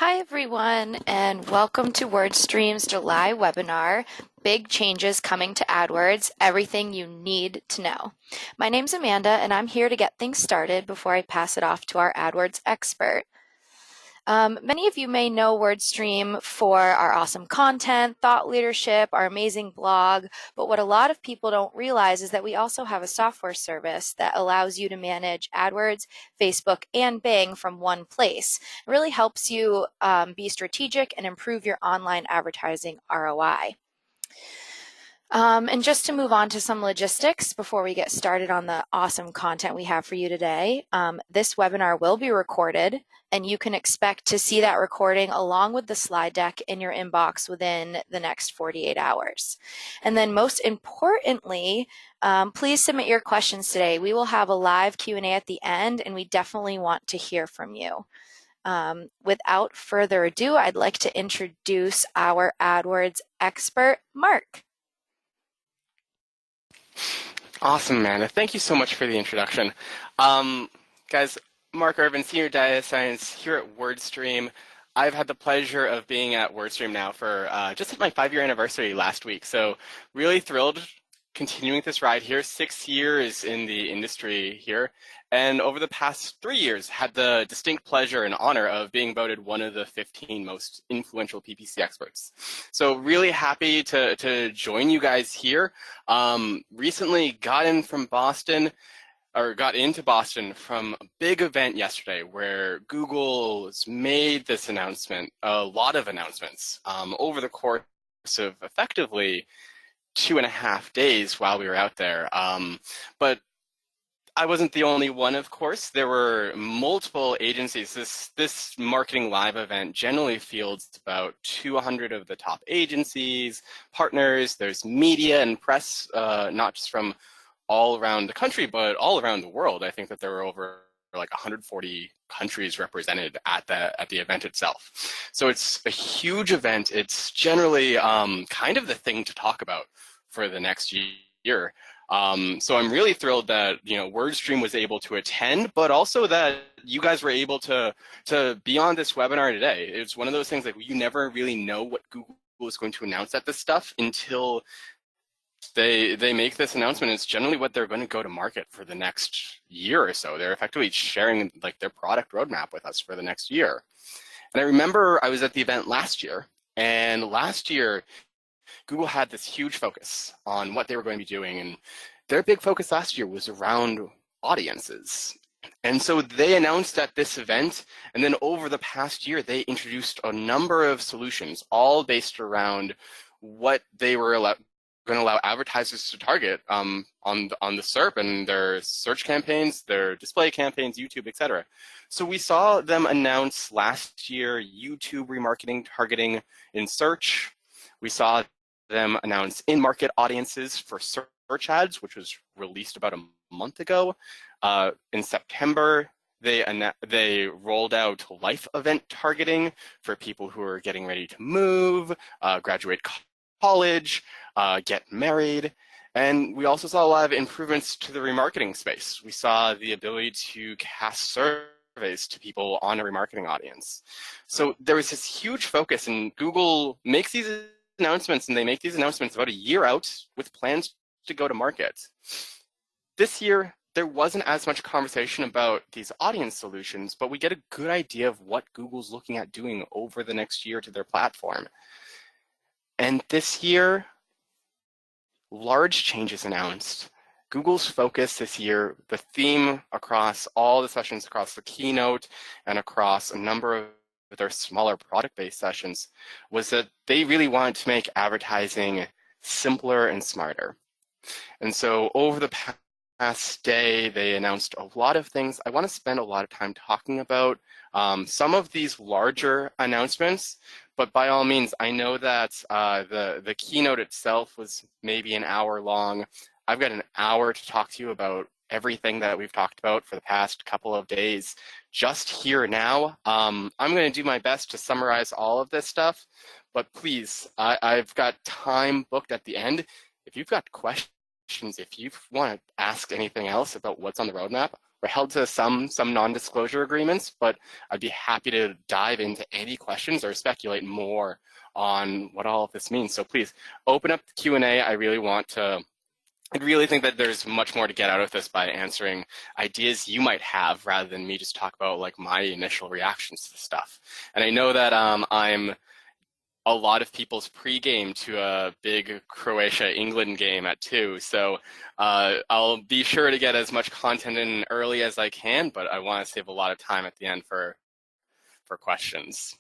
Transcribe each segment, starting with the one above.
Hi, everyone, and welcome to WordStream's July webinar, Big Changes Coming to AdWords, Everything You Need to Know. My name's Amanda, and I'm here to get things started before I pass it off to our AdWords expert. Many of you may know WordStream for our awesome content, thought leadership, our amazing blog, but what a lot of people don't realize is that we also have a software service that allows you to manage AdWords, Facebook, and Bing from one place. It really helps you be strategic and improve your online advertising ROI. And just to move on to some logistics before we get started on the awesome content we have for you today, this webinar will be recorded, and you can expect to see that recording along with the slide deck in your inbox within the next 48 hours. And then most importantly, please submit your questions today. We will have a live Q&A at the end, and we definitely want to hear from you. Without further ado, I'd like to introduce our AdWords expert, Mark. Awesome, Amanda. Thank you so much for the introduction. Guys, Mark Irvine, Senior Data Science here at WordStream. I've had the pleasure of being at WordStream now for just my 5-year anniversary last week. So really thrilled continuing this ride here, 6 years in the industry here. And over the past 3 years, had the distinct pleasure and honor of being voted one of the 15 most influential PPC experts. So really happy to join you guys here. Recently got into Boston from a big event yesterday where Google's made this announcement, a lot of announcements, over the course of effectively 2.5 days while we were out there. But I wasn't the only one, of course. There were multiple agencies. This marketing live event generally fields about 200 of the top agencies, partners. There's media and press, not just from all around the country, but all around the world. I think that there were over like 140 countries represented at the event itself. So it's a huge event. It's generally kind of the thing to talk about for the next year. So I'm really thrilled that WordStream was able to attend, but also that you guys were able to be on this webinar today. It's one of those things like you never really know what Google is going to announce at this stuff until they make this announcement. It's generally what they're going to go to market for the next year or so. They're effectively sharing like their product roadmap with us for the next year. And I remember I was at the event last year, and last year Google had this huge focus on what they were going to be doing, and their big focus last year was around audiences. And so they announced at this event, and then over the past year, they introduced a number of solutions, all based around what they were going to allow advertisers to target on the SERP and their search campaigns, their display campaigns, YouTube, etc. So we saw them announce last year YouTube remarketing targeting in search. We saw them announce in-market audiences for search ads, which was released about a month ago. In September, they rolled out life event targeting for people who are getting ready to move, graduate college, get married. And we also saw a lot of improvements to the remarketing space. We saw the ability to cast surveys to people on a remarketing audience. So there was this huge focus, and Google makes these announcements, and they make these announcements about a year out with plans to go to market. This year, there wasn't as much conversation about these audience solutions, but we get a good idea of what Google's looking at doing over the next year to their platform. And this year, large changes announced. Google's focus this year, the theme across all the sessions, across the keynote and across a number of their smaller product-based sessions, was that they really wanted to make advertising simpler and smarter. And so over the past day, they announced a lot of things. I want to spend a lot of time talking about some of these larger announcements, but by all means, I know that the keynote itself was maybe an hour long. I've got an hour to talk to you about everything that we've talked about for the past couple of days just here now. I'm going to do my best to summarize all of this stuff, but please, I've got time booked at the end. If you've got questions, if you want to ask anything else about what's on the roadmap, We're held to some non-disclosure agreements, but I'd be happy to dive into any questions or speculate more on what all of this means. So please open up the Q&A. I really think that there's much more to get out of this by answering ideas you might have rather than me just talk about like my initial reactions to the stuff. And I know that I'm a lot of people's pregame to a big Croatia-England game at 2. So I'll be sure to get as much content in early as I can, but I want to save a lot of time at the end for questions.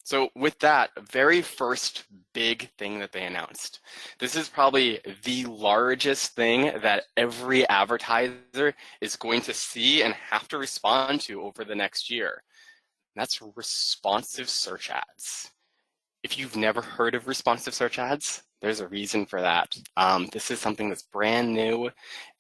So with that, very first big thing that they announced. This is probably the largest thing that every advertiser is going to see and have to respond to over the next year. That's responsive search ads. If you've never heard of responsive search ads, there's a reason for that. This is something that's brand new,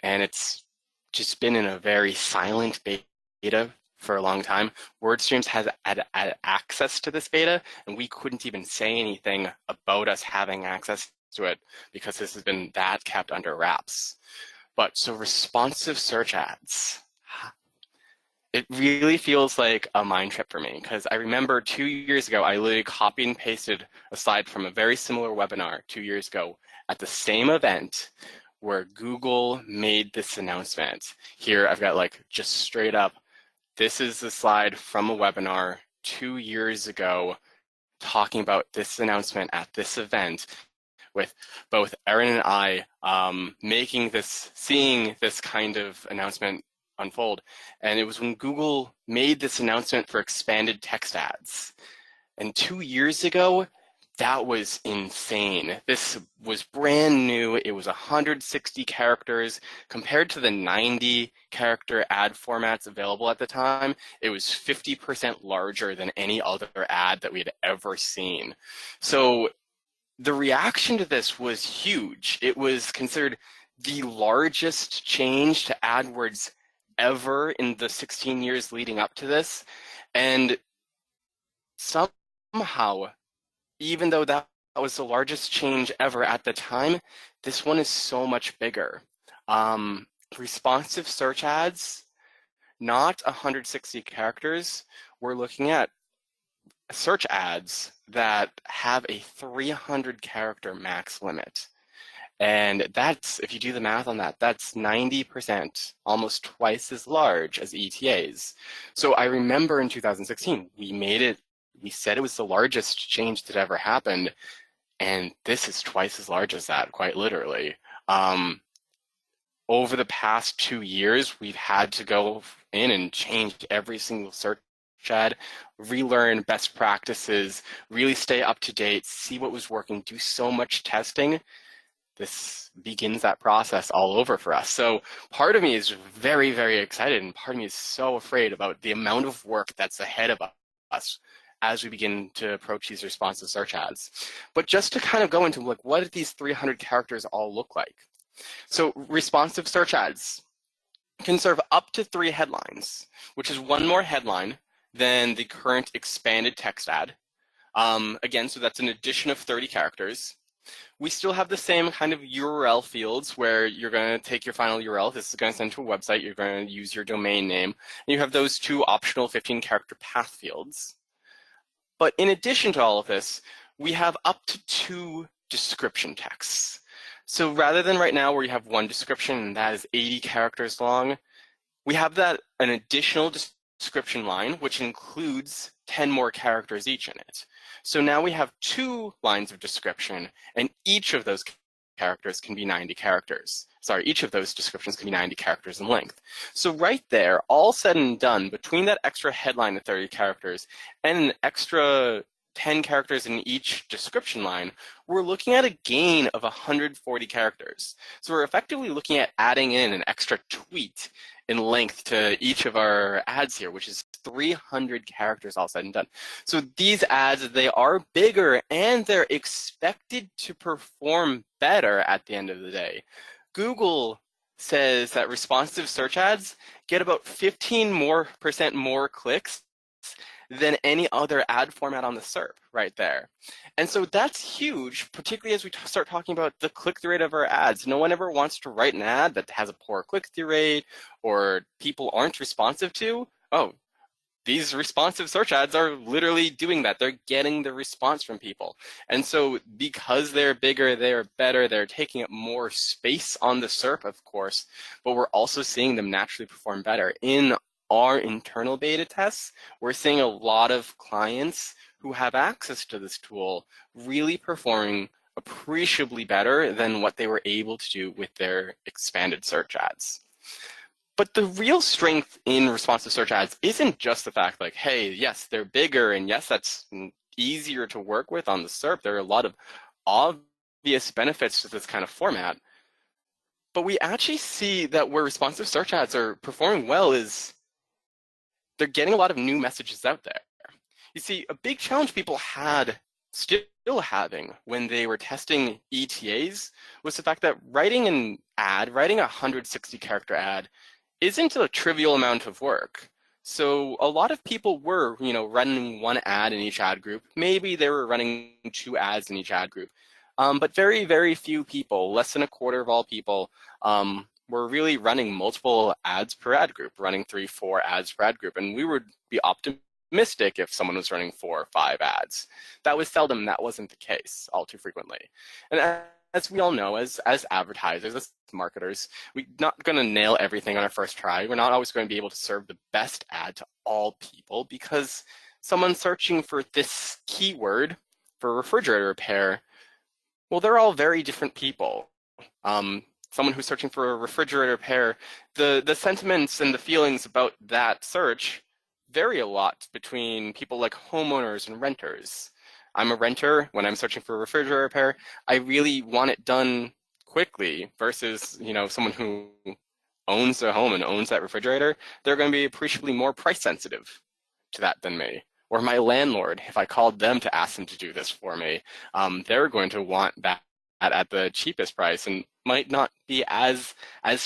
and it's just been in a very silent beta for a long time. WordStreams has had access to this beta, and we couldn't even say anything about us having access to it because this has been that kept under wraps. But so responsive search ads, it really feels like a mind trip for me because I remember 2 years ago, I literally copied and pasted a slide from a very similar webinar 2 years ago at the same event where Google made this announcement. Here, I've got like just straight up, this is the slide from a webinar 2 years ago talking about this announcement at this event with both Erin and I seeing this kind of announcement unfold. And it was when Google made this announcement for expanded text ads. And 2 years ago, that was insane. This was brand new. It was 160 characters compared to the 90 character ad formats available at the time. It was 50% larger than any other ad that we had ever seen. So the reaction to this was huge. It was considered the largest change to AdWords ever in the 16 years leading up to this. And somehow, even though that was the largest change ever at the time, this one is so much bigger. Responsive search ads, not 160 characters. We're looking at search ads that have a 300 character max limit. And that's, if you do the math on that, that's 90%, almost twice as large as ETAs. So I remember in 2016, we said it was the largest change that ever happened, and this is twice as large as that, quite literally. Over the past 2 years, we've had to go in and change every single search ad, relearn best practices, really stay up to date, see what was working, do so much testing. This begins that process all over for us. So part of me is very, very excited, and part of me is so afraid about the amount of work that's ahead of us as we begin to approach these responsive search ads. But just to kind of go into like, what do these 300 characters all look like? So responsive search ads can serve up to 3 headlines, which is one more headline than the current expanded text ad. Again, so that's an addition of 30 characters. We still have the same kind of URL fields where you're going to take your final URL. This is going to send to a website. You're going to use your domain name. And you have those 2 optional 15-character path fields. But in addition to all of this, we have up to 2 description texts. So rather than right now where you have 1 description and that is 80 characters long, we have that an additional description line, which includes 10 more characters each in it. So now we have 2 lines of description, and each of those characters can be 90 characters. Sorry, each of those descriptions can be 90 characters in length. So right there, all said and done, between that extra headline of 30 characters and an extra 10 characters in each description line, we're looking at a gain of 140 characters. So we're effectively looking at adding in an extra tweet in length to each of our ads here, which is 300 characters all said and done. So these ads, they are bigger and they're expected to perform better at the end of the day. Google says that responsive search ads get about 15% more clicks than any other ad format on the SERP right there. And so that's huge, particularly as we start talking about the click-through rate of our ads. No one ever wants to write an ad that has a poor click-through rate or people aren't responsive to. Oh, these responsive search ads are literally doing that. They're getting the response from people. And so because they're bigger, they're better, they're taking up more space on the SERP, of course, but we're also seeing them naturally perform better. In our internal beta tests, we're seeing a lot of clients who have access to this tool really performing appreciably better than what they were able to do with their expanded search ads. But the real strength in responsive search ads isn't just the fact like, hey, yes, they're bigger, and yes, that's easier to work with on the SERP. There are a lot of obvious benefits to this kind of format. But we actually see that where responsive search ads are performing well is they're getting a lot of new messages out there. You see, a big challenge people had, still having, when they were testing ETAs was the fact that writing an ad, writing a 160-character ad, isn't a trivial amount of work. So a lot of people were, running one ad in each ad group. Maybe they were running 2 ads in each ad group. But very, very few people, less than a quarter of all people, were really running multiple ads per ad group, running 3, 4 ads per ad group. And we would be optimistic if someone was running 4 or 5 ads. That was seldom, that wasn't the case all too frequently. And as we all know, as advertisers, as marketers, we're not going to nail everything on our first try. We're not always going to be able to serve the best ad to all people because someone searching for this keyword for refrigerator repair, well, they're all very different people. Someone who's searching for a refrigerator repair, the sentiments and the feelings about that search vary a lot between people like homeowners and renters. I'm a renter. When I'm searching for a refrigerator repair, I really want it done quickly versus, someone who owns a home and owns that refrigerator. They're going to be appreciably more price sensitive to that than me. Or my landlord, if I called them to ask them to do this for me, they're going to want that at the cheapest price and might not be as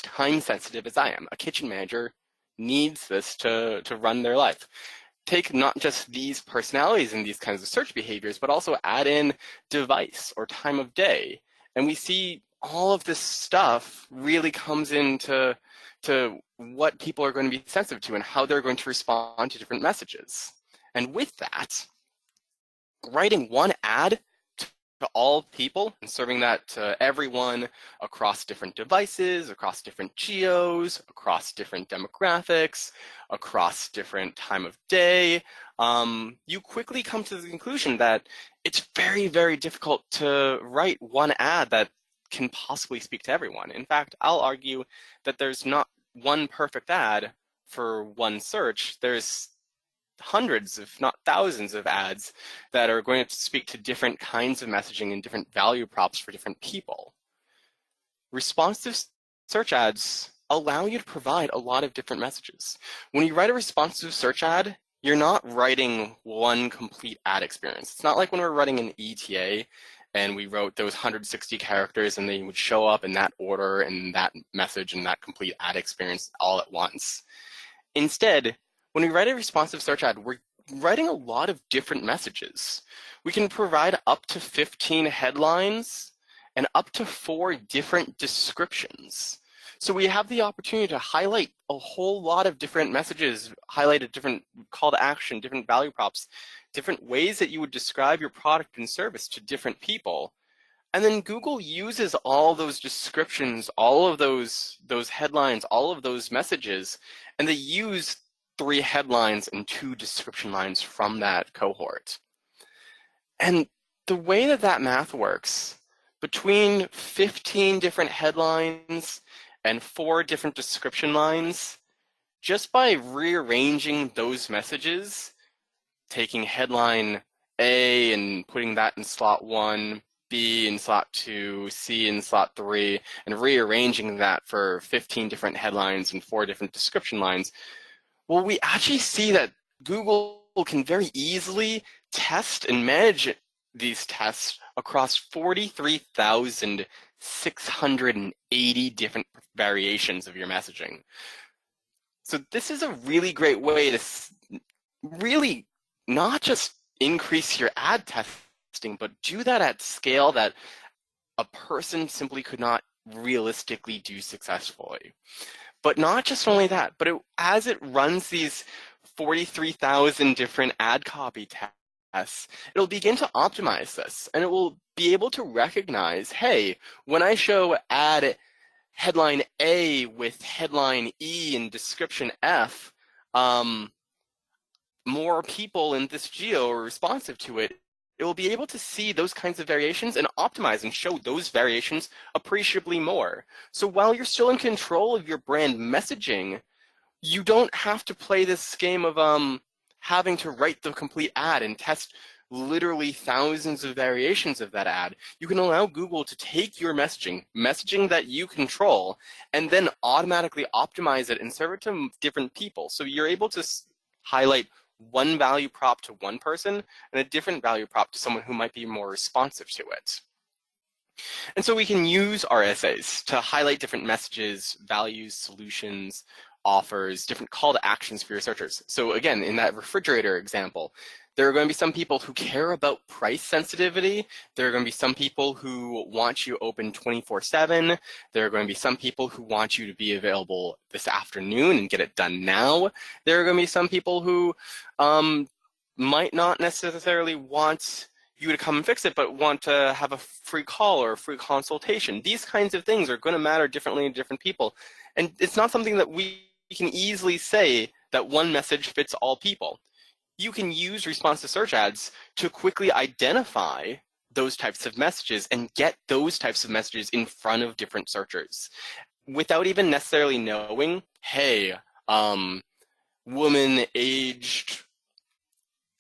time sensitive as I am. A kitchen manager needs this to run their life. Take not just these personalities and these kinds of search behaviors, but also add in device or time of day. And we see all of this stuff really comes into what people are going to be sensitive to and how they're going to respond to different messages. And with that, writing one ad to all people and serving that to everyone across different devices, across different geos, across different demographics, across different time of day, you quickly come to the conclusion that it's very, very difficult to write one ad that can possibly speak to everyone. In fact, I'll argue that there's not one perfect ad for one search. There's hundreds, if not thousands, of ads that are going to speak to different kinds of messaging and different value props for different people. Responsive search ads allow you to provide a lot of different messages. When you write a responsive search ad, you're not writing one complete ad experience. It's not like when we're writing an ETA and we wrote those 160 characters and they would show up in that order and that message and that complete ad experience all at once. Instead, when we write a responsive search ad, we're writing a lot of different messages. We can provide up to 15 headlines and up to 4 different descriptions. So we have the opportunity to highlight a whole lot of different messages, highlight a different call to action, different value props, different ways that you would describe your product and service to different people. And then Google uses all those descriptions, all of those headlines, all of those messages, and they use 3 headlines and 2 description lines from that cohort. And the way that math works, between 15 different headlines and 4 different description lines, just by rearranging those messages, taking headline A and putting that in slot 1, B in slot 2, C in slot 3, and rearranging that for 15 different headlines and 4 different description lines, well, we actually see that Google can very easily test and manage these tests across 43,680 different variations of your messaging. So this is a really great way to really not just increase your ad testing, but do that at scale that a person simply could not realistically do successfully. But not just only that, but as it runs these 43,000 different ad copy tests, it'll begin to optimize this, and it will be able to recognize, hey, when I show ad headline A with headline E and description F, more people in this geo are responsive to it. It will be able to see those kinds of variations and optimize and show those variations appreciably more. So while you're still in control of your brand messaging, you don't have to play this game of having to write the complete ad and test literally thousands of variations of that ad. You can allow Google to take your messaging that you control, and then automatically optimize it and serve it to different people. So you're able to highlight one value prop to one person and a different value prop to someone who might be more responsive to it. And so we can use RSAs to highlight different messages, values, solutions, offers, different call to actions for your searchers. So again, in that refrigerator example, there are going to be some people who care about price sensitivity. There are going to be some people who want you open 24/7. There are going to be some people who want you to be available this afternoon and get it done now. There are going to be some people who might not necessarily want you to come and fix it, but want to have a free call or a free consultation. These kinds of things are going to matter differently to different people. And it's not something that we can easily say that one message fits all people. You can use responsive search ads to quickly identify those types of messages and get those types of messages in front of different searchers without even necessarily knowing, hey, woman aged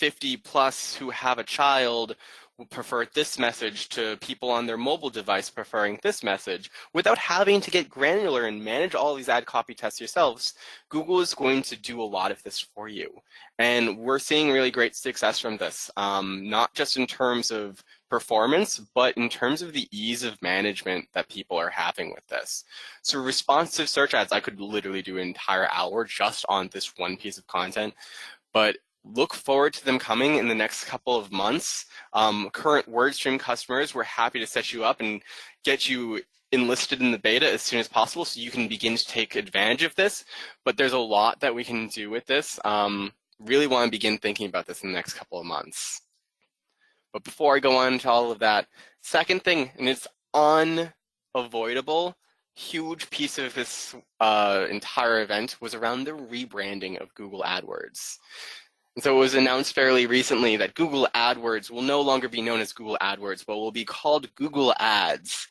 50 plus who have a child will prefer this message to people on their mobile device preferring this message. Without having to get granular and manage all these ad copy tests yourselves, Google is going to do a lot of this for you. And we're seeing really great success from this, not just in terms of performance, but in terms of the ease of management that people are having with this. So responsive search ads, I could literally do an entire hour just on this one piece of content, but look forward to them coming in the next couple of months. Current WordStream customers, we're happy to set you up and get you enlisted in the beta as soon as possible so you can begin to take advantage of this. But there's a lot that we can do with this. Really want to begin thinking about this in the next couple of months. But before I go on to all of that, second thing, and it's unavoidable, huge piece of this entire event was around the rebranding of Google AdWords. And so it was announced fairly recently that Google AdWords will no longer be known as Google AdWords, but will be called Google Ads.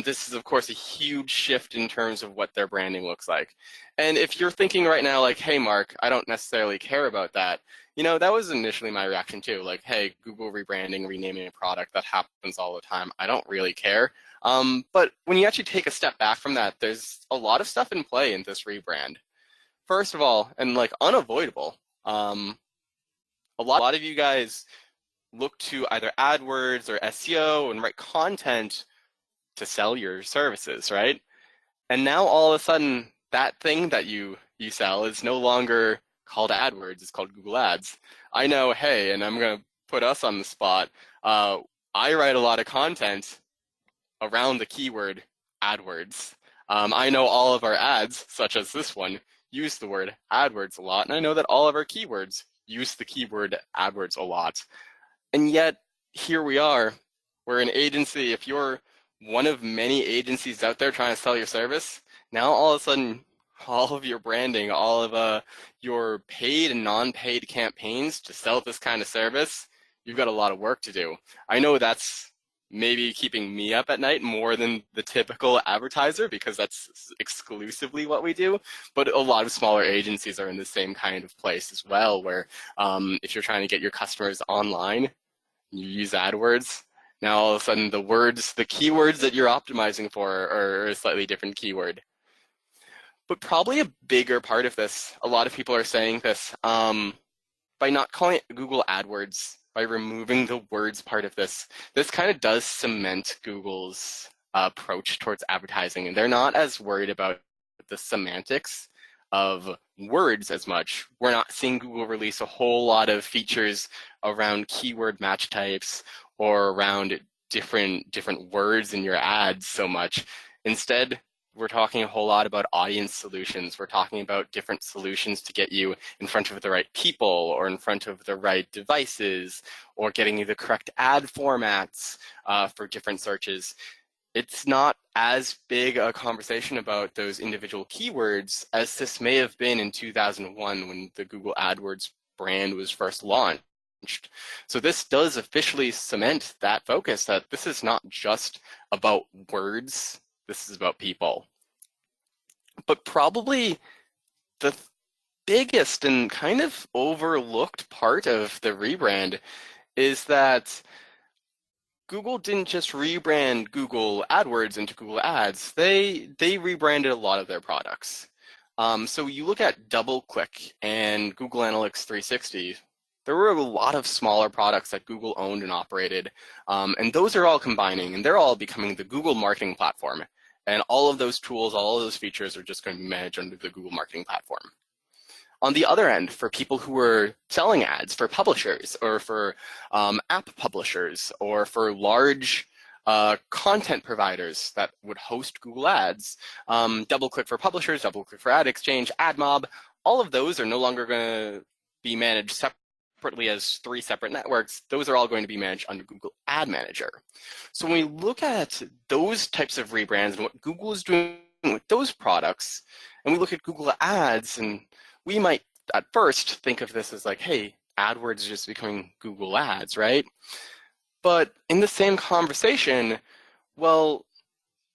This is, of course, a huge shift in terms of what their branding looks like. And if you're thinking right now, like, hey, Mark, I don't necessarily care about that, that was initially my reaction too. Like, hey, Google rebranding, renaming a product, that happens all the time. I don't really care. But when you actually take a step back from that, there's a lot of stuff in play in this rebrand. First of all, and like unavoidable, a lot of you guys look to either AdWords or SEO and write content to sell your services, right? And now all of a sudden, that thing that you sell is no longer called AdWords, it's called Google Ads. I know, hey, and I'm going to put us on the spot. I write a lot of content around the keyword AdWords. I know all of our ads, such as this one, use the word AdWords a lot, and I know that all of our keywords use the keyword AdWords a lot. And yet, here we are. We're an agency. If you're one of many agencies out there trying to sell your service, now all of a sudden, all of your branding, all of your paid and non-paid campaigns to sell this kind of service, you've got a lot of work to do. I know that's maybe keeping me up at night more than the typical advertiser because that's exclusively what we do. But a lot of smaller agencies are in the same kind of place as well, where if you're trying to get your customers online, you use AdWords. Now all of a sudden the keywords that you're optimizing for are a slightly different keyword. But probably a bigger part of this, a lot of people are saying this, by not calling it Google AdWords, by removing the words part of this kind of does cement Google's approach towards advertising. And they're not as worried about the semantics of words as much. We're not seeing Google release a whole lot of features around keyword match types or around different words in your ads so much. Instead, we're talking a whole lot about audience solutions. We're talking about different solutions to get you in front of the right people or in front of the right devices or getting you the correct ad formats for different searches. It's not as big a conversation about those individual keywords as this may have been in 2001 when the Google AdWords brand was first launched. So this does officially cement that focus that this is not just about words, this is about people. But probably the biggest and kind of overlooked part of the rebrand is that Google didn't just rebrand Google AdWords into Google Ads. They rebranded a lot of their products. So you look at DoubleClick and Google Analytics 360, there were a lot of smaller products that Google owned and operated, and those are all combining, and they're all becoming the Google marketing platform. And all of those tools, all of those features are just going to be managed under the Google marketing platform. On the other end, for people who are selling ads for publishers or for app publishers or for large content providers that would host Google Ads, DoubleClick for publishers, DoubleClick for Ad Exchange, AdMob, all of those are no longer going to be managed separately as 3 separate networks. Those are all going to be managed under Google Ad Manager. So when we look at those types of rebrands and what Google is doing with those products, and we look at Google Ads, and we might at first think of this as like, hey, AdWords is just becoming Google Ads, right? But in the same conversation, well,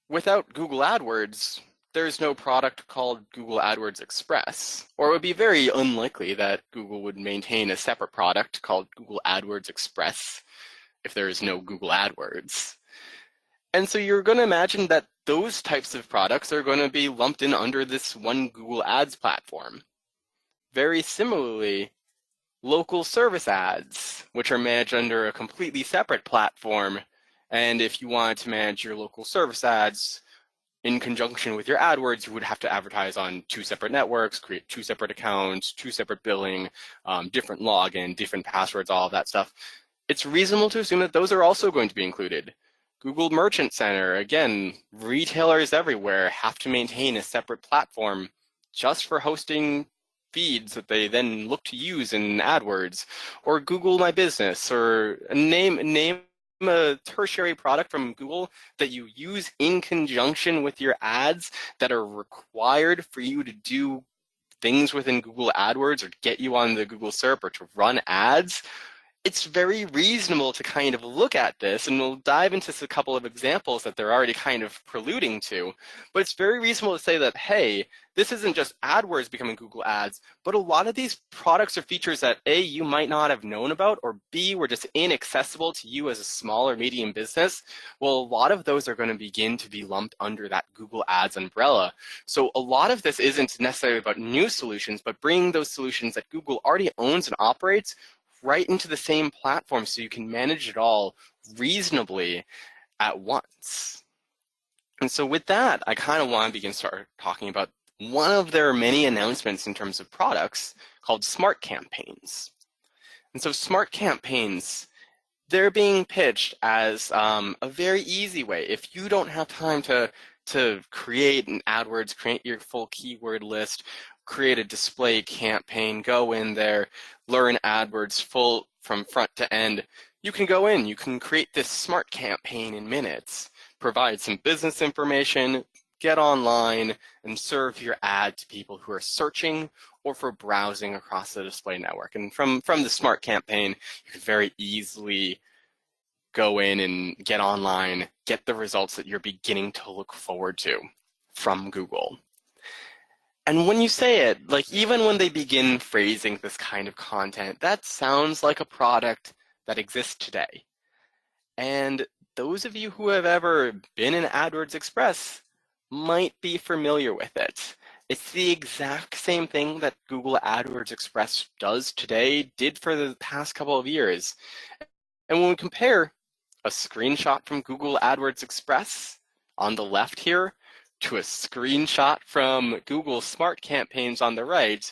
without Google AdWords, there's no product called Google AdWords Express, or it would be very unlikely that Google would maintain a separate product called Google AdWords Express if there is no Google AdWords. And so you're going to imagine that those types of products are going to be lumped in under this one Google Ads platform. Very similarly, local service ads, which are managed under a completely separate platform. And if you wanted to manage your local service ads in conjunction with your AdWords, you would have to advertise on 2 separate networks, create 2 separate accounts, 2 separate billing, different login, different passwords, all of that stuff. It's reasonable to assume that those are also going to be included. Google Merchant Center, again, retailers everywhere have to maintain a separate platform just for hosting feeds that they then look to use in AdWords, or Google My Business, or name a tertiary product from Google that you use in conjunction with your ads that are required for you to do things within Google AdWords or get you on the Google SERP or to run ads. It's very reasonable to kind of look at this, and we'll dive into a couple of examples that they're already kind of preluding to, but it's very reasonable to say that, hey, this isn't just AdWords becoming Google Ads, but a lot of these products or features that A, you might not have known about, or B, were just inaccessible to you as a small or medium business, well, a lot of those are going to begin to be lumped under that Google Ads umbrella. So a lot of this isn't necessarily about new solutions, but bringing those solutions that Google already owns and operates right into the same platform so you can manage it all reasonably at once. And so with that, I kind of want to start talking about one of their many announcements in terms of products called Smart Campaigns. And so Smart Campaigns, they're being pitched as a very easy way. If you don't have time to create an AdWords, create your full keyword list, create a display campaign, go in there, learn AdWords full from front to end, you can go in, you can create this smart campaign in minutes, provide some business information, get online, and serve your ad to people who are searching or for browsing across the display network. And from the smart campaign, you can very easily go in and get online, get the results that you're beginning to look forward to from Google. And when you say it, like even when they begin phrasing this kind of content, that sounds like a product that exists today. And those of you who have ever been in AdWords Express might be familiar with it. It's the exact same thing that Google AdWords Express does today, did for the past couple of years. And when we compare a screenshot from Google AdWords Express on the left here to a screenshot from Google Smart Campaigns on the right,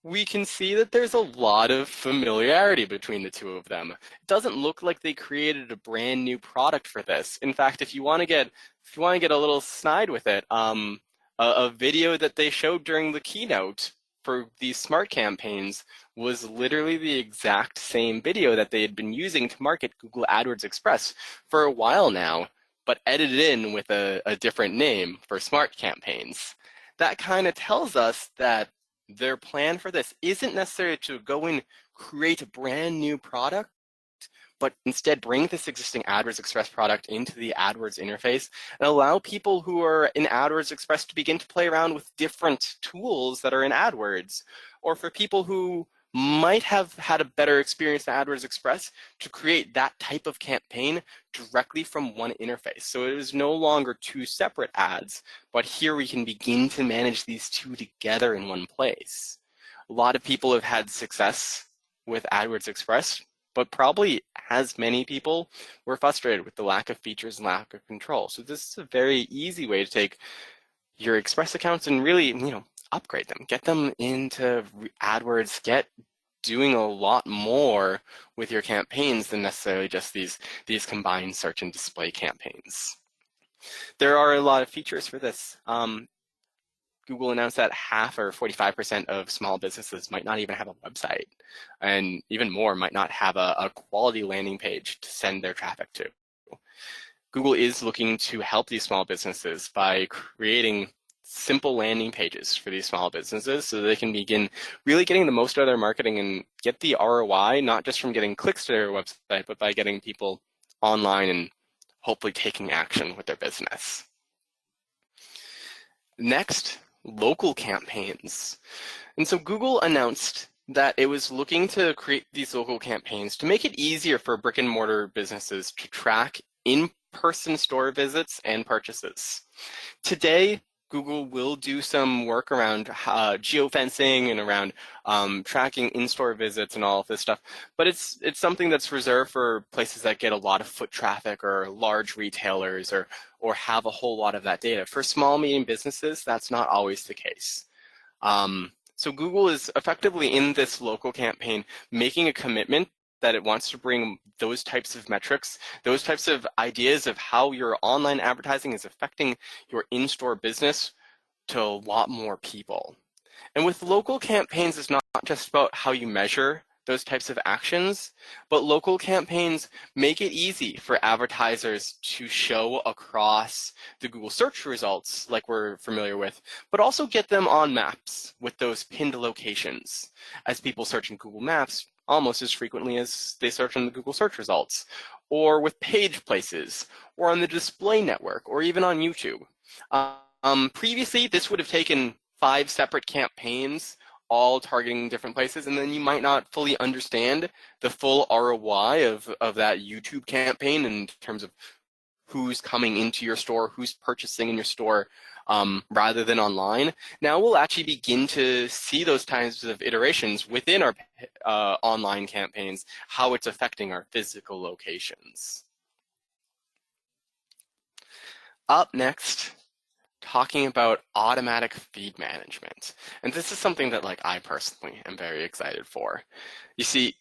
we can see that there's a lot of familiarity between the two of them. It doesn't look like they created a brand new product for this. In fact, if you want to get a little snide with it, a video that they showed during the keynote for these smart campaigns was literally the exact same video that they had been using to market Google AdWords Express for a while now, but edited in with a different name for smart campaigns. That kind of tells us that their plan for this isn't necessarily to go and create a brand new product, but instead bring this existing AdWords Express product into the AdWords interface and allow people who are in AdWords Express to begin to play around with different tools that are in AdWords, or for people who might have had a better experience in AdWords Express to create that type of campaign directly from one interface. So it is no longer two separate ads, but here we can begin to manage these two together in one place. A lot of people have had success with AdWords Express, but probably as many people were frustrated with the lack of features and lack of control. So this is a very easy way to take your Express accounts and really, upgrade them, get them into AdWords, get doing a lot more with your campaigns than necessarily just these combined search and display campaigns. There are a lot of features for this. Google announced that half or 45% of small businesses might not even have a website, and even more might not have a quality landing page to send their traffic to. Google is looking to help these small businesses by creating simple landing pages for these small businesses so they can begin really getting the most out of their marketing and get the ROI, not just from getting clicks to their website, but by getting people online and hopefully taking action with their business. Next, local campaigns. And so Google announced that it was looking to create these local campaigns to make it easier for brick and mortar businesses to track in-person store visits and purchases. Today, Google will do some work around geofencing and around tracking in-store visits and all of this stuff, but it's something that's reserved for places that get a lot of foot traffic or large retailers or have a whole lot of that data. For small, medium businesses, that's not always the case. So Google is effectively in this local campaign making a commitment that it wants to bring those types of metrics, those types of ideas of how your online advertising is affecting your in-store business to a lot more people. And with local campaigns, it's not just about how you measure those types of actions, but local campaigns make it easy for advertisers to show across the Google search results like we're familiar with, but also get them on maps with those pinned locations. As people search in Google Maps, almost as frequently as they search in the Google search results, or with page places, or on the display network, or even on YouTube. Previously, this would have taken 5 separate campaigns, all targeting different places, and then you might not fully understand the full ROI of that YouTube campaign in terms of who's coming into your store, who's purchasing in your store, rather than online. Now we'll actually begin to see those types of iterations within our online campaigns, how it's affecting our physical locations. Up next, talking about automatic feed management. And this is something that I personally am very excited for. You see,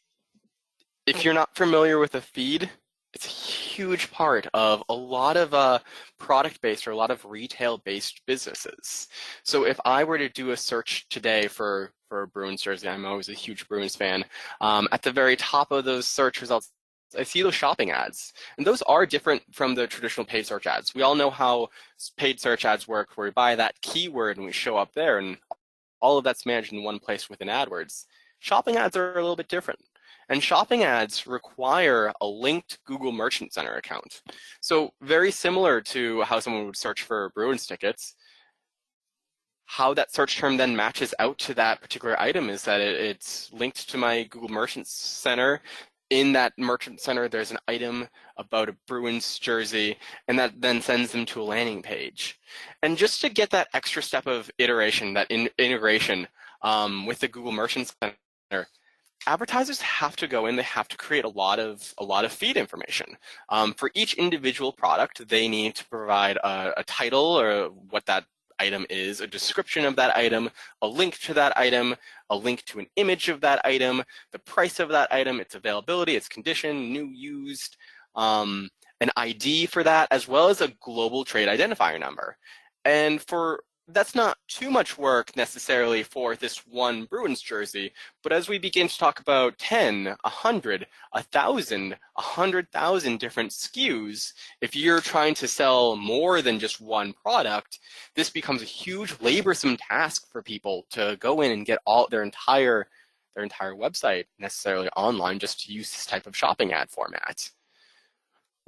if you're not familiar with a feed, it's a huge part of a lot of product-based or a lot of retail-based businesses. So if I were to do a search today for a Bruins jersey, I'm always a huge Bruins fan, at the very top of those search results, I see those shopping ads. And those are different from the traditional paid search ads. We all know how paid search ads work, where we buy that keyword and we show up there, and all of that's managed in one place within AdWords. Shopping ads are a little bit different. And shopping ads require a linked Google Merchant Center account. So very similar to how someone would search for Bruins tickets, how that search term then matches out to that particular item is that it's linked to my Google Merchant Center. In that Merchant Center, there's an item about a Bruins jersey, and that then sends them to a landing page. And just to get that extra step of iteration, that integration with the Google Merchant Center, advertisers have to go in, they have to create a lot of feed information. For each individual product, they need to provide a title or what that item is, a description of that item, a link to that item, a link to an image of that item, the price of that item, its availability, its condition, new, used, an ID for that, as well as a global trade identifier number. And that's not too much work necessarily for this one Bruins jersey, but as we begin to talk about 10, 100, 1,000, 100,000 different SKUs, if you're trying to sell more than just one product, this becomes a huge laborsome task for people to go in and get all their entire website necessarily online just to use this type of shopping ad format.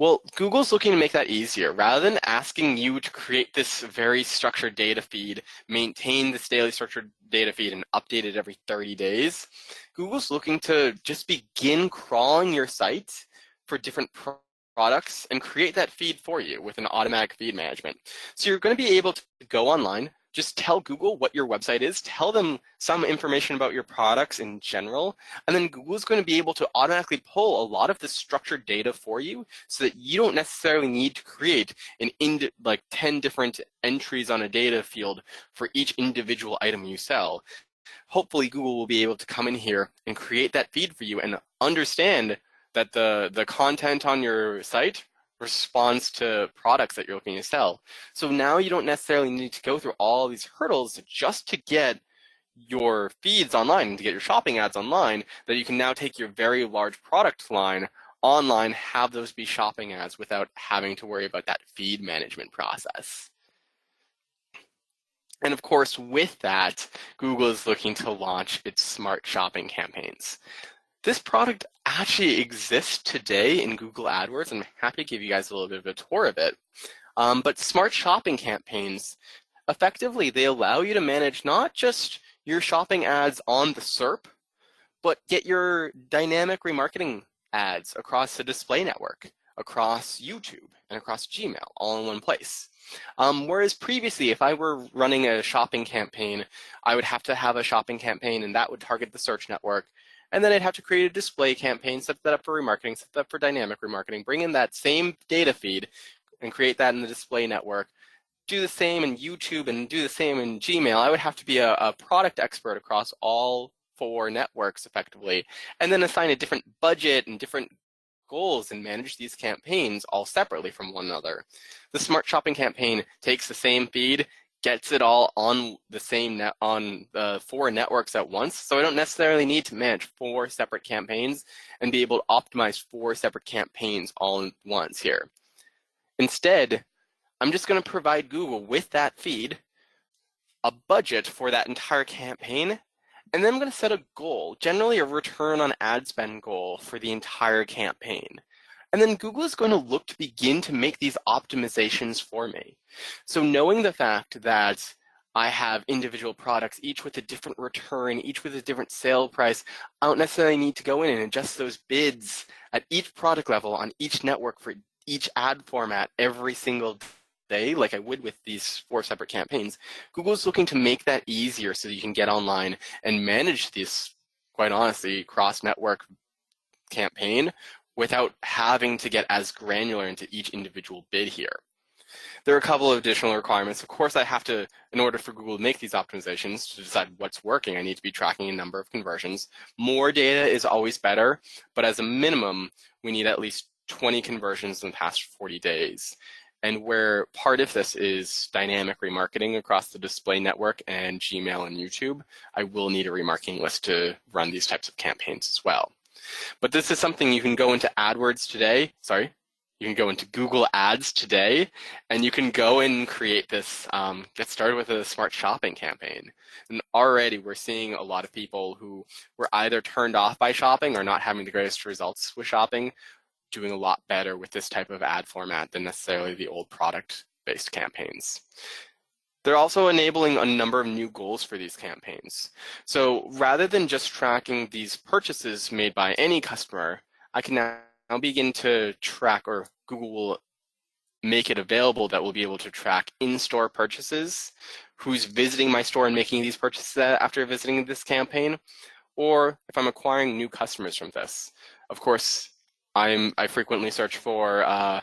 Well, Google's looking to make that easier. Rather than asking you to create this very structured data feed, maintain this daily structured data feed, and update it every 30 days, Google's looking to just begin crawling your site for different products and create that feed for you with an automatic feed management. So you're going to be able to go online, just tell Google what your website is, tell them some information about your products in general, and then Google's going to be able to automatically pull a lot of the structured data for you so that you don't necessarily need to create like 10 different entries on a data field for each individual item you sell. Hopefully Google will be able to come in here and create that feed for you and understand that the content on your site responds to products that you're looking to sell. So now you don't necessarily need to go through all these hurdles just to get your feeds online and to get your shopping ads online, that you can now take your very large product line online, have those be shopping ads without having to worry about that feed management process. And of course, with that, Google is looking to launch its smart shopping campaigns. This product actually exists today in Google AdWords. I'm happy to give you guys a little bit of a tour of it. But smart shopping campaigns, effectively, they allow you to manage not just your shopping ads on the SERP, but get your dynamic remarketing ads across the display network, across YouTube, and across Gmail, all in one place. Whereas previously, if I were running a shopping campaign, I would have to have a shopping campaign, and that would target the search network. And then I'd have to create a display campaign, set that up for remarketing, set that up for dynamic remarketing, bring in that same data feed and create that in the display network, do the same in YouTube and do the same in Gmail. I would have to be a product expert across all 4 networks effectively, and then assign a different budget and different goals and manage these campaigns all separately from one another. The smart shopping campaign takes the same feed, gets it all on the same on the 4 networks at once. So I don't necessarily need to manage 4 separate campaigns and be able to optimize 4 separate campaigns all at once here. Instead, I'm just going to provide Google with that feed, a budget for that entire campaign, and then I'm going to set a goal, generally a return on ad spend goal for the entire campaign. And then Google is going to look to begin to make these optimizations for me. So knowing the fact that I have individual products, each with a different return, each with a different sale price, I don't necessarily need to go in and adjust those bids at each product level on each network for each ad format every single day, like I would with these 4 separate campaigns. Google's looking to make that easier so that you can get online and manage this, quite honestly, cross-network campaign without having to get as granular into each individual bid here. There are a couple of additional requirements. Of course, I have to, in order for Google to make these optimizations to decide what's working, I need to be tracking a number of conversions. More data is always better, but as a minimum, we need at least 20 conversions in the past 40 days. And where part of this is dynamic remarketing across the display network and Gmail and YouTube, I will need a remarketing list to run these types of campaigns as well. But this is something you can go into AdWords today. You can go into Google Ads today, and you can go and create this, get started with a smart shopping campaign. And already we're seeing a lot of people who were either turned off by shopping or not having the greatest results with shopping, doing a lot better with this type of ad format than necessarily the old product-based campaigns. They're also enabling a number of new goals for these campaigns. So rather than just tracking these purchases made by any customer, I can now begin to track, or Google will make it available that we'll be able to track in-store purchases, who's visiting my store and making these purchases after visiting this campaign, or if I'm acquiring new customers from this. Of course, I frequently search for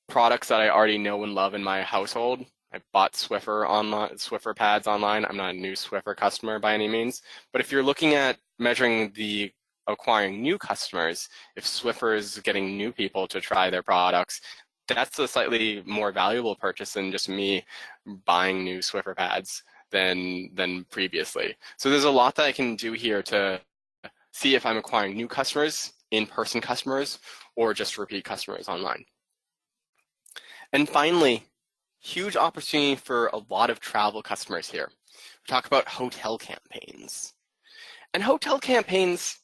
products that I already know and love in my household. I bought Swiffer pads online. I'm not a new Swiffer customer by any means, but if you're looking at measuring the acquiring new customers, if Swiffer is getting new people to try their products, that's a slightly more valuable purchase than just me buying new Swiffer pads than previously. So there's a lot that I can do here to see if I'm acquiring new customers, in-person customers, or just repeat customers online. And finally, huge opportunity for a lot of travel customers here. We talk about hotel campaigns. And hotel campaigns,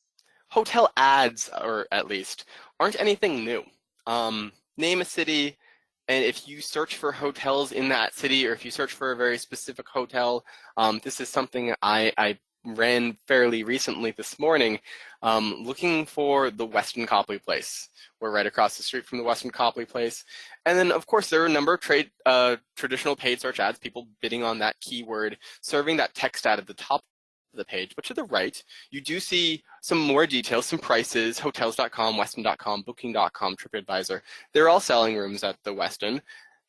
hotel ads, or at least, aren't anything new. Name a city, and if you search for hotels in that city, or if you search for a very specific hotel, this is something I ran fairly recently this morning, looking for the Westin Copley Place. We're right across the street from the Westin Copley Place. And then, of course, there are a number of traditional paid search ads, people bidding on that keyword, serving that text ad at the top of the page. But to the right, you do see some more details, some prices, hotels.com, Westin.com, booking.com, TripAdvisor. They're all selling rooms at the Westin.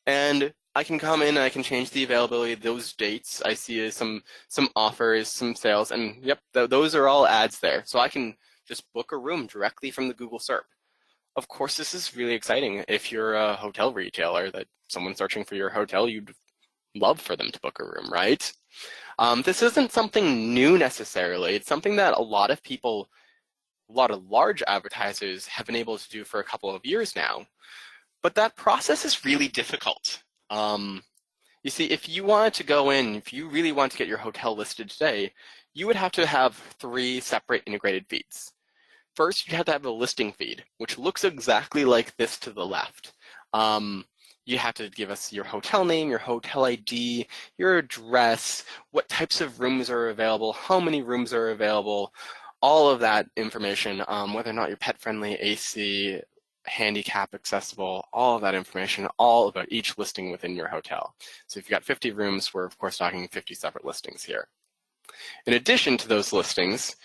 And I can come in and I can change the availability of those dates. I see some offers, some sales, and yep, those are all ads there. So I can just book a room directly from the Google SERP. Of course, this is really exciting. If you're a hotel retailer, that someone's searching for your hotel, you'd love for them to book a room, right? This isn't something new necessarily. It's something that a lot of people, a lot of large advertisers have been able to do for a couple of years now. But that process is really difficult. You see, if you wanted to go in, if you really want to get your hotel listed today, you would have to have 3 separate integrated feeds. First, you have to have a listing feed, which looks exactly like this to the left. You have to give us your hotel name, your hotel ID, your address, what types of rooms are available, how many rooms are available, all of that information, whether or not you're pet-friendly, AC, handicap accessible, all of that information, all about each listing within your hotel. So if you've got 50 rooms, we're of course talking 50 separate listings here. In addition to those listings,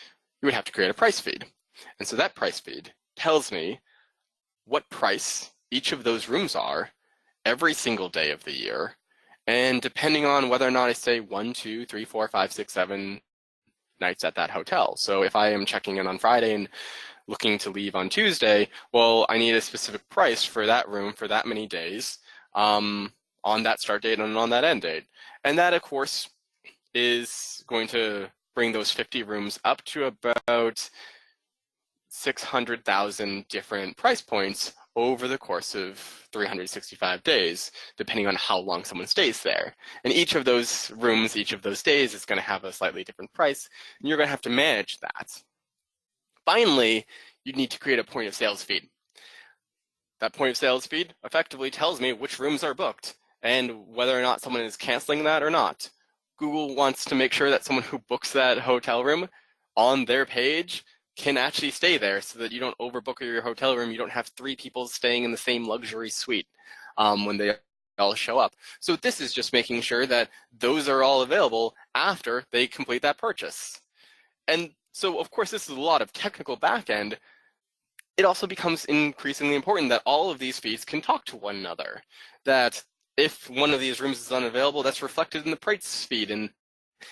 you would have to create a price feed. And so that price feed tells me what price each of those rooms are every single day of the year. And depending on whether or not I stay 1, 2, 3, 4, 5, 6, 7 nights at that hotel. So if I am checking in on Friday and looking to leave on Tuesday, well, I need a specific price for that room for that many days on that start date and on that end date. And that, of course, is going to bring those 50 rooms up to about 600,000 different price points over the course of 365 days, depending on how long someone stays there. And each of those rooms, each of those days is going to have a slightly different price, and you're going to have to manage that. Finally, you need to create a point of sales feed. That point of sales feed effectively tells me which rooms are booked and whether or not someone is canceling that or not. Google wants to make sure that someone who books that hotel room on their page can actually stay there so that you don't overbook your hotel room. You don't have 3 people staying in the same luxury suite when they all show up. So this is just making sure that those are all available after they complete that purchase. And so, of course, this is a lot of technical backend. It also becomes increasingly important that all of these feeds can talk to one another. That if one of these rooms is unavailable, that's reflected in the price feed, and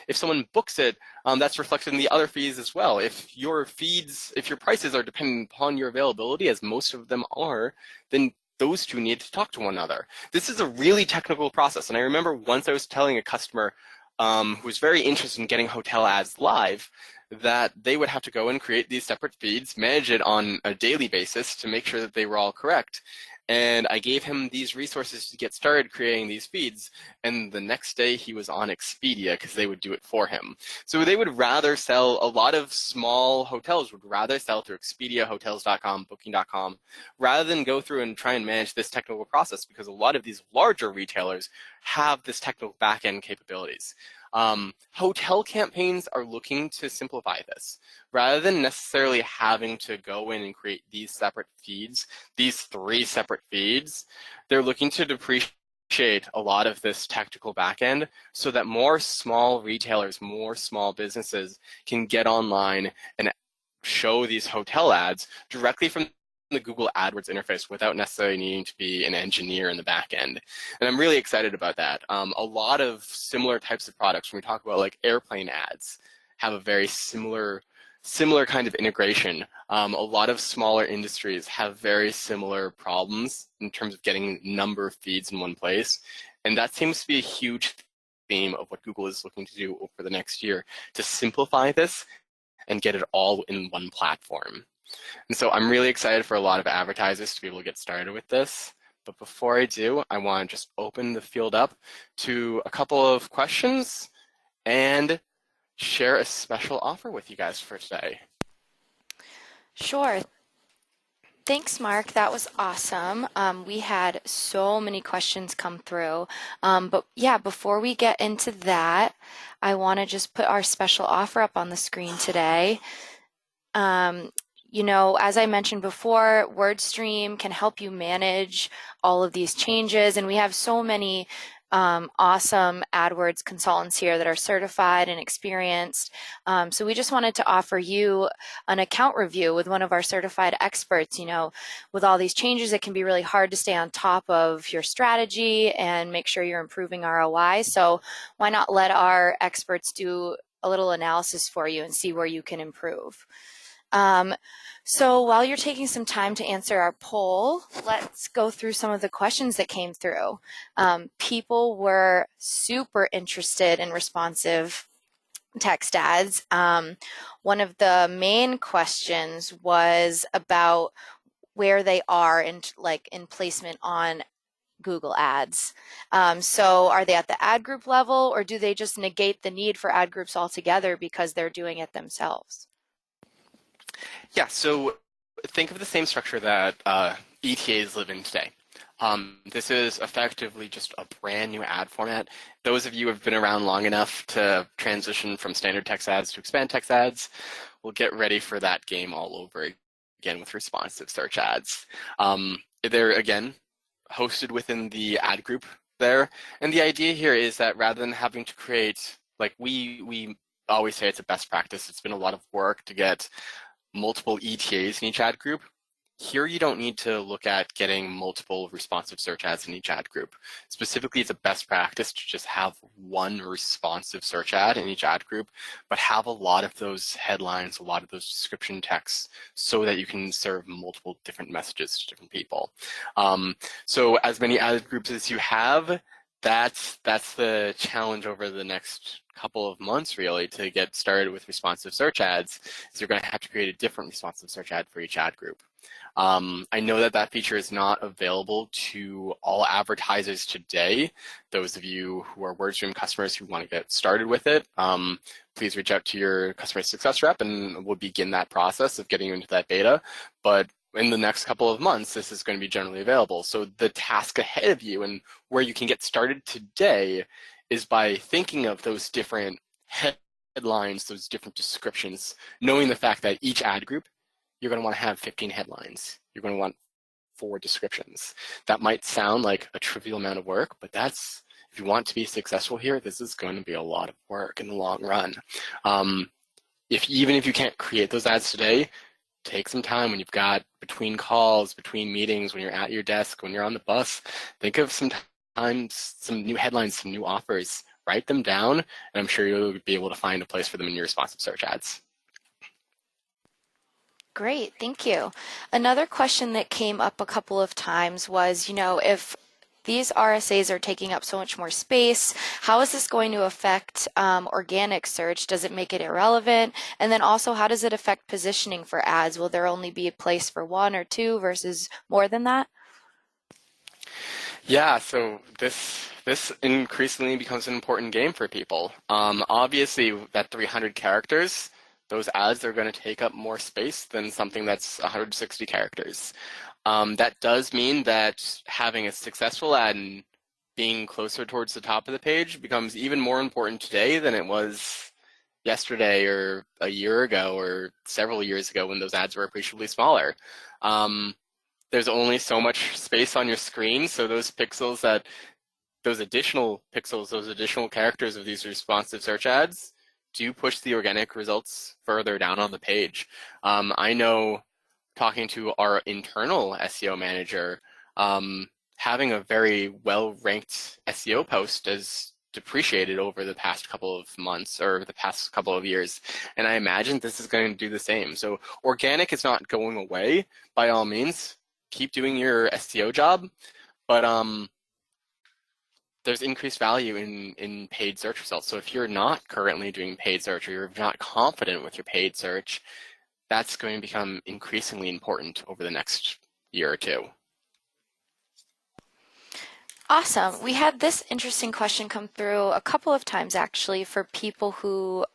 if someone books it, that's reflected in the other feeds as well. If your prices are dependent upon your availability, as most of them are, then those two need to talk to one another. This is a really technical process. And I remember once I was telling a customer who was very interested in getting hotel ads live that they would have to go and create these separate feeds, manage it on a daily basis to make sure that they were all correct. And I gave him these resources to get started creating these feeds. And the next day he was on Expedia because they would do it for him. So they would rather sell, a lot of small hotels would rather sell through Expedia, hotels.com, booking.com, rather than go through and try and manage this technical process, because a lot of these larger retailers have this technical back-end capabilities. Hotel campaigns are looking to simplify this. Rather than necessarily having to go in and create these separate feeds, these 3 separate feeds, they're looking to depreciate a lot of this technical backend so that more small retailers, more small businesses can get online and show these hotel ads directly from the Google AdWords interface without necessarily needing to be an engineer in the back end. And I'm really excited about that. A lot of similar types of products, when we talk about like airplane ads, have a very similar kind of integration. A lot of smaller industries have very similar problems in terms of getting number of feeds in one place. And that seems to be a huge theme of what Google is looking to do over the next year, to simplify this and get it all in one platform. And so I'm really excited for a lot of advertisers to be able to get started with this. But before I do, I want to just open the field up to a couple of questions and share a special offer with you guys for today. Sure. Thanks, Mark. That was awesome. We had so many questions come through. But yeah, before we get into that, I want to just put our special offer up on the screen today. As I mentioned before, WordStream can help you manage all of these changes, and we have so many awesome AdWords consultants here that are certified and experienced. So we just wanted to offer you an account review with one of our certified experts. With all these changes, it can be really hard to stay on top of your strategy and make sure you're improving ROI. So why not let our experts do a little analysis for you and see where you can improve. So while you're taking some time to answer our poll, let's go through some of the questions that came through. People were super interested in responsive text ads. One of the main questions was about where they are in placement on Google Ads. So are they at the ad group level, or do they just negate the need for ad groups altogether because they're doing it themselves? Yeah, so think of the same structure that ETAs live in today. This is effectively just a brand new ad format. Those of you who have been around long enough to transition from standard text ads to expand text ads will get ready for that game all over again with responsive search ads. They're, again, hosted within the ad group there. And the idea here is that rather than having to create, like we always say it's a best practice, it's been a lot of work to get multiple ETAs in each ad group. Here you don't need to look at getting multiple responsive search ads in each ad group. Specifically, it's a best practice to just have one responsive search ad in each ad group, but have a lot of those headlines, a lot of those description texts, so that you can serve multiple different messages to different people. So as many ad groups as you have, that's the challenge over the next couple of months, really, to get started with responsive search ads, is you're going to have to create a different responsive search ad for each ad group. I know that feature is not available to all advertisers today. Those of you who are WordStream customers who want to get started with it, please reach out to your customer success rep and we'll begin that process of getting you into that beta. But in the next couple of months, this is going to be generally available. So the task ahead of you and where you can get started today is by thinking of those different headlines, those different descriptions, knowing the fact that each ad group, you're going to want to have 15 headlines. You're going to want 4 descriptions. That might sound like a trivial amount of work, but that's, if you want to be successful here, this is going to be a lot of work in the long run. Even if you can't create those ads today, take some time when you've got between calls, between meetings, when you're at your desk, when you're on the bus, think of some new headlines, some new offers, write them down, and I'm sure you'll be able to find a place for them in your responsive search ads. Great, thank you. Another question that came up a couple of times was, if these RSAs are taking up so much more space, how is this going to affect organic search? Does it make it irrelevant? And then also, how does it affect positioning for ads? Will there only be a place for 1 or 2 versus more than that? Yeah, so this increasingly becomes an important game for people. Obviously, that 300 characters, those ads are going to take up more space than something that's 160 characters. That does mean that having a successful ad and being closer towards the top of the page becomes even more important today than it was yesterday or a year ago or several years ago when those ads were appreciably smaller. There's only so much space on your screen, so those pixels that those additional pixels, those additional characters of these responsive search ads do push the organic results further down on the page. I know, talking to our internal SEO manager, having a very well-ranked SEO post has depreciated over the past couple of months or the past couple of years. And I imagine this is going to do the same. So organic is not going away by all means. Keep doing your SEO job, but there's increased value in paid search results. So if you're not currently doing paid search or you're not confident with your paid search, that's going to become increasingly important over the next year or two. Awesome. We had this interesting question come through a couple of times actually for people who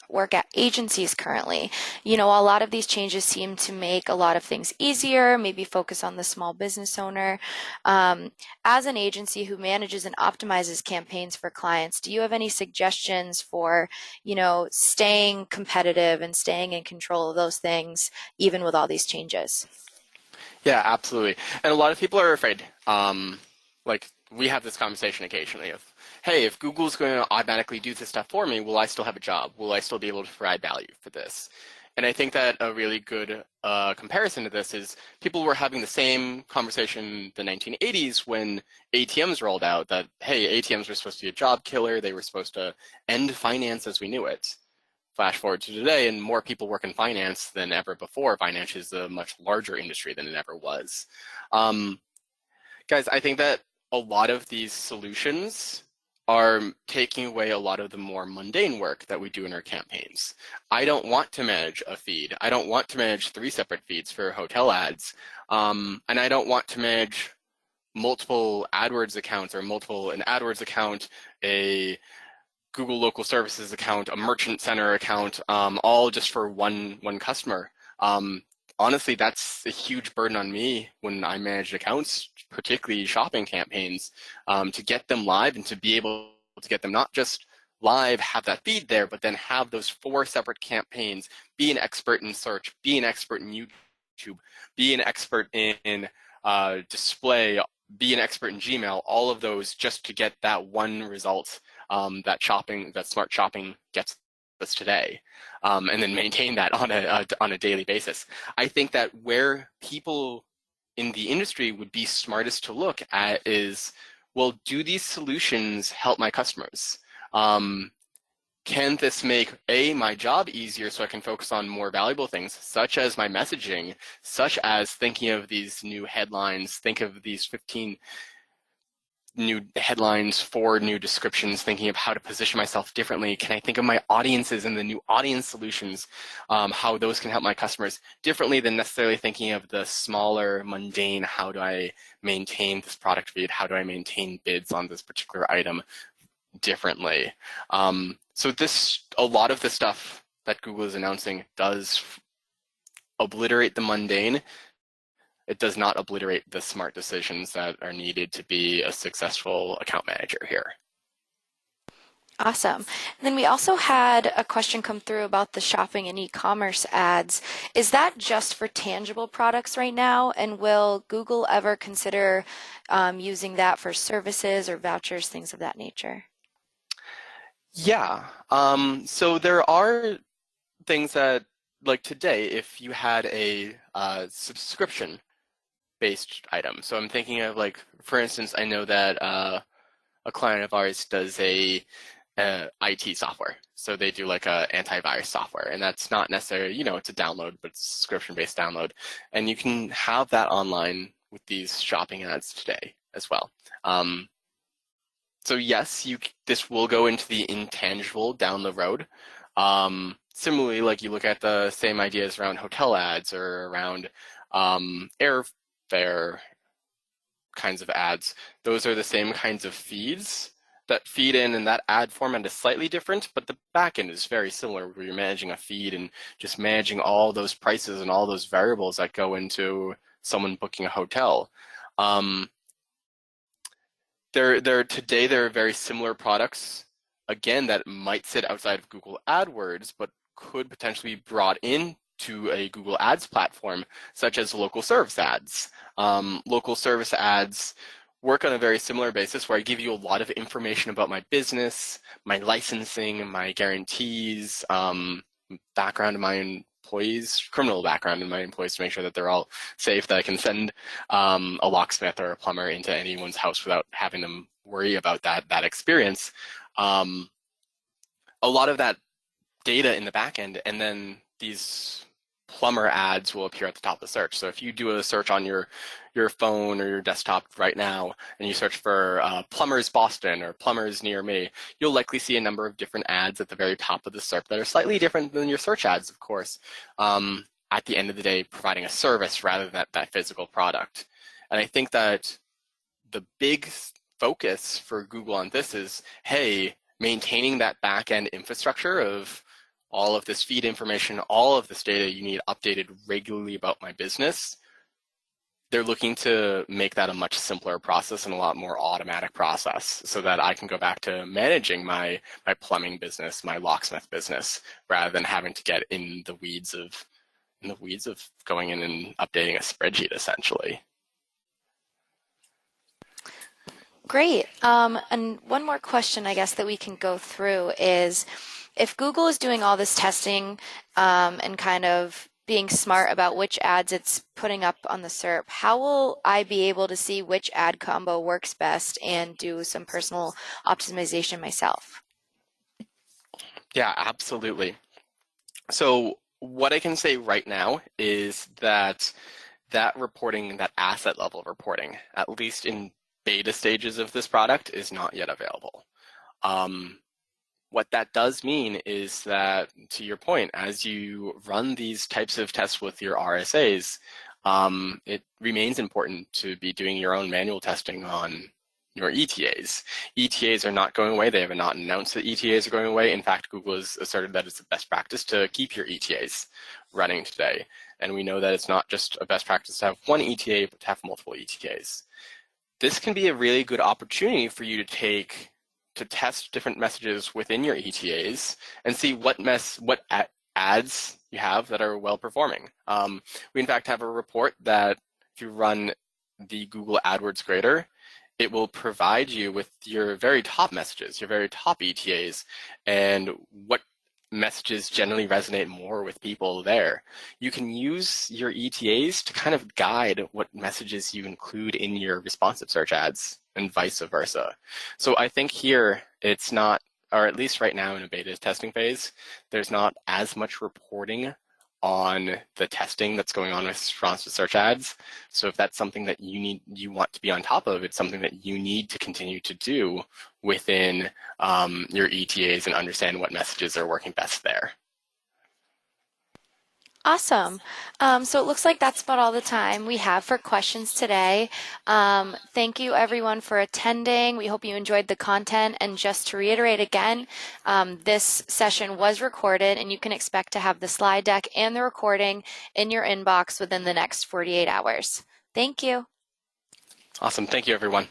work at agencies currently. You know, a lot of these changes seem to make a lot of things easier, maybe focus on the small business owner. As an agency who manages and optimizes campaigns for clients, do you have any suggestions for, you know, staying competitive and staying in control of those things, even with all these changes? Yeah, absolutely. And a lot of people are afraid. Like, we have this conversation occasionally of, hey, if Google's going to automatically do this stuff for me, will I still have a job? Will I still be able to provide value for this? And I think that a really good comparison to this is people were having the same conversation in the 1980s when ATMs rolled out, that, hey, ATMs were supposed to be a job killer. They were supposed to end finance as we knew it. Flash forward to today, and more people work in finance than ever before. Finance is a much larger industry than it ever was. Guys, I think that a lot of these solutions are taking away a lot of the more mundane work that we do in our campaigns. I don't want to manage a feed. I don't want to manage 3 separate feeds for hotel ads. And I don't want to manage multiple AdWords accounts or an AdWords account, a Google Local Services account, a Merchant Center account, all just for one customer. Honestly, that's a huge burden on me when I manage accounts, particularly shopping campaigns, to get them live and to be able to get them not just live, have that feed there, but then have those 4 separate campaigns, be an expert in search, be an expert in YouTube, be an expert in display, be an expert in Gmail, all of those just to get that one result that smart shopping gets us today, and then maintain that on a daily basis. I think that where people in the industry would be smartest to look at is, well, do these solutions help my customers? Can this make my job easier so I can focus on more valuable things, such as my messaging, such as thinking of these new headlines, think of these 15 new headlines, 4 new descriptions, thinking of how to position myself differently. Can I think of my audiences and the new audience solutions, how those can help my customers differently than necessarily thinking of the smaller, mundane, how do I maintain this product feed? How do I maintain bids on this particular item differently? So a lot of the stuff that Google is announcing does obliterate the mundane. It does not obliterate the smart decisions that are needed to be a successful account manager here. Awesome. And then we also had a question come through about the shopping and e-commerce ads. Is that just for tangible products right now? And will Google ever consider using that for services or vouchers, things of that nature? Yeah. So there are things that, like today, if you had a subscription based item. So I'm thinking of, like, for instance, I know that a client of ours does a IT software. So they do like a antivirus software, and that's not necessarily, it's a download, but it's a subscription-based download. And you can have that online with these shopping ads today as well. So yes, this will go into the intangible down the road. Similarly, like you look at the same ideas around hotel ads or around airfare kinds of ads. Those are the same kinds of feeds that feed in, and that ad format is slightly different, but the backend is very similar, where you're managing a feed and just managing all those prices and all those variables that go into someone booking a hotel. Today there are very similar products, again, that might sit outside of Google AdWords, but could potentially be brought into a Google Ads platform, such as local service ads. Local service ads work on a very similar basis where I give you a lot of information about my business, my licensing, my guarantees, background of my employees, criminal background of my employees to make sure that they're all safe, that I can send a locksmith or a plumber into anyone's house without having them worry about that experience. A lot of that data in the back end, and then these plumber ads will appear at the top of the search. So if you do a search on your phone or your desktop right now, and you search for plumbers Boston or plumbers near me, you'll likely see a number of different ads at the very top of the SERP that are slightly different than your search ads, of course. At the end of the day, providing a service rather than that physical product. And I think that the big focus for Google on this is, hey, maintaining that back-end infrastructure of all of this feed information, all of this data you need updated regularly about my business. They're looking to make that a much simpler process and a lot more automatic process so that I can go back to managing my plumbing business, my locksmith business, rather than having to get in the weeds of going in and updating a spreadsheet essentially. Great. And one more question, I guess, that we can go through is, if Google is doing all this testing and kind of being smart about which ads it's putting up on the SERP, how will I be able to see which ad combo works best and do some personal optimization myself? Yeah, absolutely. So what I can say right now is that reporting, that asset level reporting, at least in beta stages of this product, is not yet available. What that does mean is that, to your point, as you run these types of tests with your RSAs, it remains important to be doing your own manual testing on your ETAs. ETAs are not going away. They have not announced that ETAs are going away. In fact, Google has asserted that it's the best practice to keep your ETAs running today. And we know that it's not just a best practice to have one ETA, but to have multiple ETAs. This can be a really good opportunity for you to test different messages within your ETAs and see what ads you have that are well performing. We in fact have a report that if you run the Google AdWords grader, it will provide you with your very top messages, your very top ETAs, and what messages generally resonate more with people there. You can use your ETAs to kind of guide what messages you include in your responsive search ads and vice versa. So I think here it's not, or at least right now in a beta testing phase, there's not as much reporting on the testing that's going on with responsive search ads. So if that's something that you want to be on top of, it's something that you need to continue to do within your ETAs and understand what messages are working best there. Awesome. So it looks like that's about all the time we have for questions today. Thank you everyone for attending. We hope you enjoyed the content. And just to reiterate again, this session was recorded and you can expect to have the slide deck and the recording in your inbox within the next 48 hours. Thank you. Awesome. Thank you, everyone.